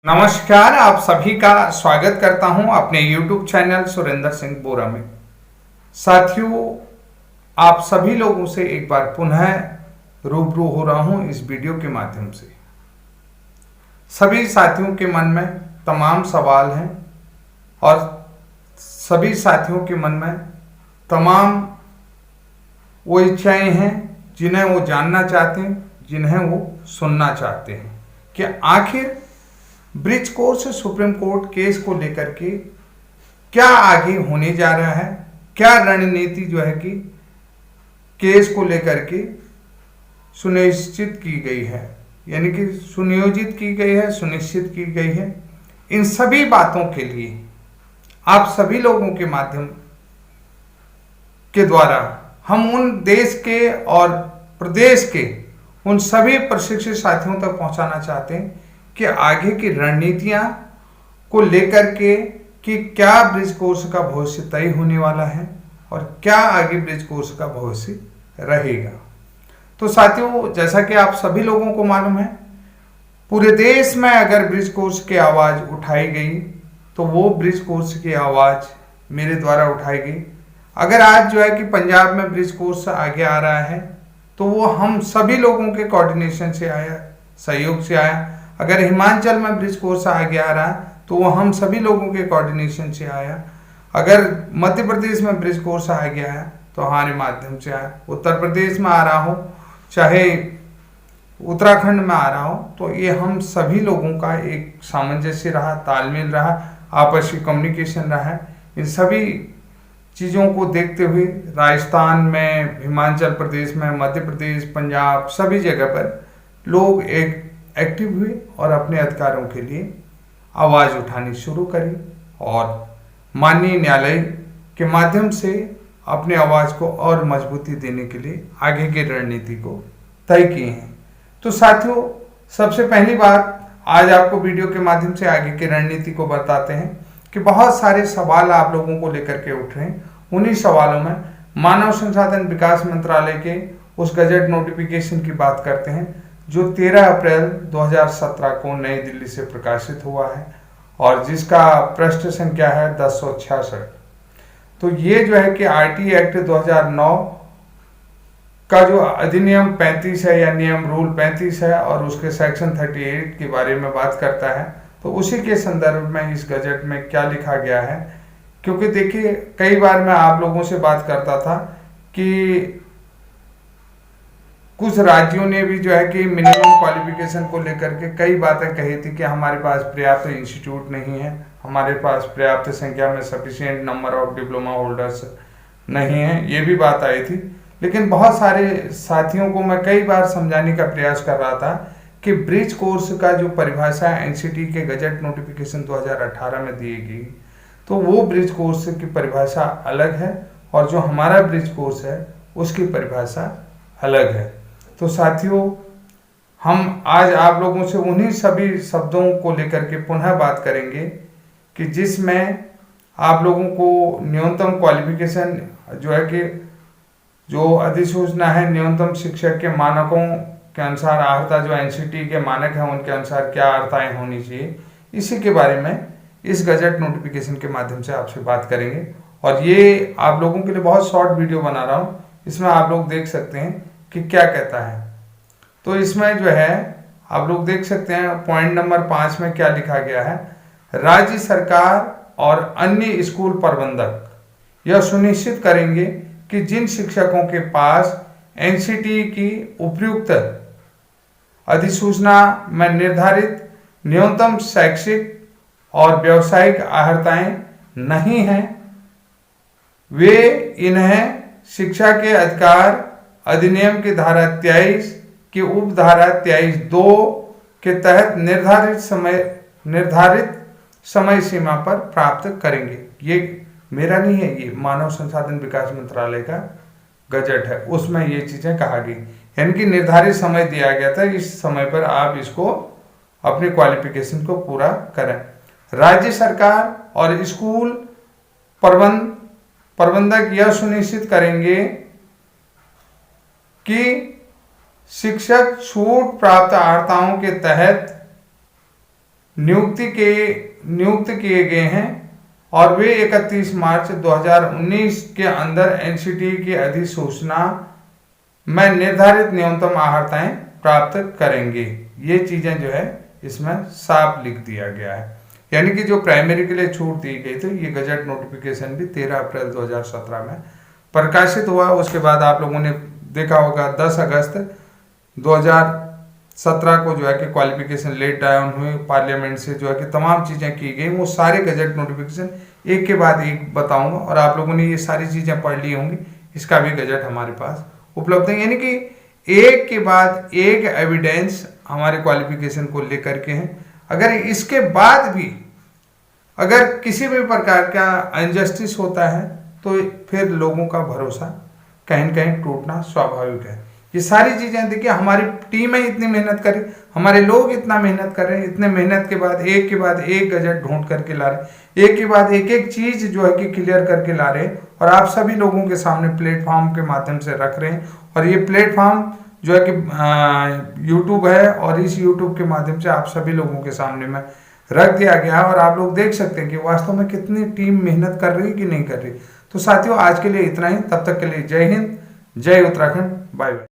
नमस्कार, आप सभी का स्वागत करता हूं अपने YouTube चैनल सुरेंद्र सिंह बोरा में। साथियों, आप सभी लोगों से एक बार पुनः रूबरू हो रहा हूं इस वीडियो के माध्यम से। सभी साथियों के मन में तमाम सवाल हैं और सभी साथियों के मन में तमाम वो इच्छाएं हैं जिन्हें वो जानना चाहते हैं, जिन्हें वो सुनना चाहते हैं कि आखिर bridge course supreme court case को लेकर के क्या आगे होने जा रहा है, क्या रणनीति जो है कि केस को लेकर के सुनिश्चित की गई है, यानी कि सुनियोजित की गई है, सुनिश्चित की गई है। इन सभी बातों के लिए आप सभी लोगों के माध्यम के द्वारा हम उन देश के और प्रदेश के उन सभी प्रशिक्षित साथियों तक पहुंचाना चाहते हैं कि आगे की रणनीतियां को लेकर के कि क्या ब्रिज कोर्स का भविष्य तय होने वाला है और क्या आगे ब्रिज कोर्स का भविष्य रहेगा। तो साथियों, जैसा कि आप सभी लोगों को मालूम है, पूरे देश में अगर ब्रिज कोर्स की आवाज उठाई गई तो वो ब्रिज कोर्स की आवाज मेरे द्वारा उठाई गई। अगर आज जो है कि पंजाब में ब्रिज कोर्स आगे आ रहा है तो वो हम सभी लोगों के कोऑर्डिनेशन से आया, सहयोग से आया। अगर हिमाचल में ब्रिज कोर्स आगे आ रहा है तो वो हम सभी लोगों के कोऑर्डिनेशन से आया। अगर मध्य प्रदेश में ब्रिज कोर्स आगे आया तो हमारे माध्यम से आया। उत्तर प्रदेश में आ रहा हो, चाहे उत्तराखंड में आ रहा हो, तो ये हम सभी लोगों का एक सामंजस्य रहा, तालमेल रहा, आपसी कम्युनिकेशन रहा है। इन सभी चीज़ों को देखते हुए राजस्थान में, हिमाचल प्रदेश में, मध्य प्रदेश, पंजाब, सभी जगह पर लोग एक एक्टिव हुए और अपने अधिकारों के लिए आवाज़ उठानी शुरू करी और माननीय न्यायालय के माध्यम से अपने आवाज़ को और मजबूती देने के लिए आगे की रणनीति को तय किए हैं। तो साथियों, सबसे पहली बात आज आपको वीडियो के माध्यम से आगे की रणनीति को बताते हैं कि बहुत सारे सवाल आप लोगों को लेकर के उठ रहे हैं। उन्हीं सवालों में मानव संसाधन विकास मंत्रालय के उस गजट नोटिफिकेशन की बात करते हैं जो 13 अप्रैल 2017 को नई दिल्ली से प्रकाशित हुआ है और जिसका पृष्ठ संख्या है 1066। तो ये जो है कि आरटी एक्ट 2009 का जो अधिनियम 35 है या नियम रूल 35 है और उसके सेक्शन 38 के बारे में बात करता है। तो उसी के संदर्भ में इस गजट में क्या लिखा गया है, क्योंकि देखिए कई बार मैं आप लोगों से बात करता था कि कुछ राज्यों ने भी जो है कि मिनिमम क्वालिफिकेशन को लेकर के कई बातें कही थी कि हमारे पास पर्याप्त इंस्टीट्यूट नहीं है, हमारे पास पर्याप्त संख्या में sufficient number of diploma holders नहीं है, ये भी बात आई थी। लेकिन बहुत सारे साथियों को मैं कई बार समझाने का प्रयास कर रहा था कि ब्रिज कोर्स का जो परिभाषा एनसीटी के गजट नोटिफिकेशन 2018 में दी गई, तो वो ब्रिज कोर्स की परिभाषा अलग है और जो हमारा ब्रिज कोर्स है उसकी परिभाषा अलग है। तो साथियों, हम आज आप लोगों से उन्हीं सभी शब्दों को लेकर के पुनः बात करेंगे कि जिसमें आप लोगों को न्यूनतम क्वालिफिकेशन जो है कि जो अधिसूचना है न्यूनतम शिक्षक के मानकों के अनुसार अर्हता, जो एनसीटी के मानक हैं उनके अनुसार क्या अर्हताएं होनी चाहिए, इसी के बारे में इस गजट नोटिफिकेशन के माध्यम से आपसे बात करेंगे। और ये आप लोगों के लिए बहुत शॉर्ट वीडियो बना रहा हूँ, इसमें आप लोग देख सकते हैं कि क्या कहता है। तो इसमें जो है आप लोग देख सकते हैं पॉइंट नंबर 5 में क्या लिखा गया है। राज्य सरकार और अन्य स्कूल प्रबंधक यह सुनिश्चित करेंगे कि जिन शिक्षकों के पास एनसीटी की उपयुक्त अधिसूचना में निर्धारित न्यूनतम शैक्षिक और व्यावसायिक अर्हताएं नहीं हैं, वे इन्हें शिक्षा के अधिकार अधिनियम की धारा 23 की उपधारा 23(2) के तहत निर्धारित समय सीमा पर प्राप्त करेंगे। ये मेरा नहीं है, ये मानव संसाधन विकास मंत्रालय का गजट है, उसमें ये चीजें कहा गई, यानी कि निर्धारित समय दिया गया था, इस समय पर आप इसको अपने क्वालिफिकेशन को पूरा करें। राज्य सरकार और स्कूल प्रबंधक यह सुनिश्चित करेंगे कि शिक्षक छूट प्राप्त अर्हताओं के तहत नियुक्त किए गए हैं और वे 31 मार्च 2019 के अंदर एनसीटी की अधिसूचना में निर्धारित न्यूनतम आहर्ताएं प्राप्त करेंगे। ये चीजें जो है इसमें साफ लिख दिया गया है। यानी कि जो प्राइमरी के लिए छूट दी गई थी, ये गजट नोटिफिकेशन भी 13 अप्रैल 2017 में प्रकाशित हुआ। उसके बाद आप लोगों ने देखा होगा 10 अगस्त 2017 को जो है कि क्वालिफिकेशन लेट डाउन हुए, पार्लियामेंट से जो है कि तमाम चीजें की गई। वो सारे गजट नोटिफिकेशन एक के बाद एक बताऊंगा और आप लोगों ने ये सारी चीजें पढ़ ली होंगी। इसका भी गजट हमारे पास उपलब्ध है। यानी कि एक के बाद एक एविडेंस हमारे क्वालिफिकेशन को लेकर के हैं। अगर इसके बाद भी अगर किसी भी प्रकार का अनजस्टिस होता है तो फिर लोगों का भरोसा कहीं न कहीं टूटना स्वाभाविक है। ये सारी चीजें देखिए, हमारी टीमें इतनी मेहनत कर रही, हमारे लोग इतना मेहनत कर रहे हैं, इतने मेहनत के बाद एक गजट ढूंढ करके ला रहे, एक के बाद एक चीज जो है कि क्लियर करके ला रहे हैं और आप सभी लोगों के सामने प्लेटफॉर्म के माध्यम से रख रहे हैं। और ये प्लेटफॉर्म जो है कि यूट्यूब है और इस यूट्यूब के माध्यम से आप सभी लोगों के सामने में रख दिया गया है और आप लोग देख सकते हैं कि वास्तव में कितनी टीम मेहनत कर रही है कि नहीं कर रही। तो साथियों, आज के लिए इतना ही। तब तक के लिए जय हिंद, जय उत्तराखंड, बाय बाय।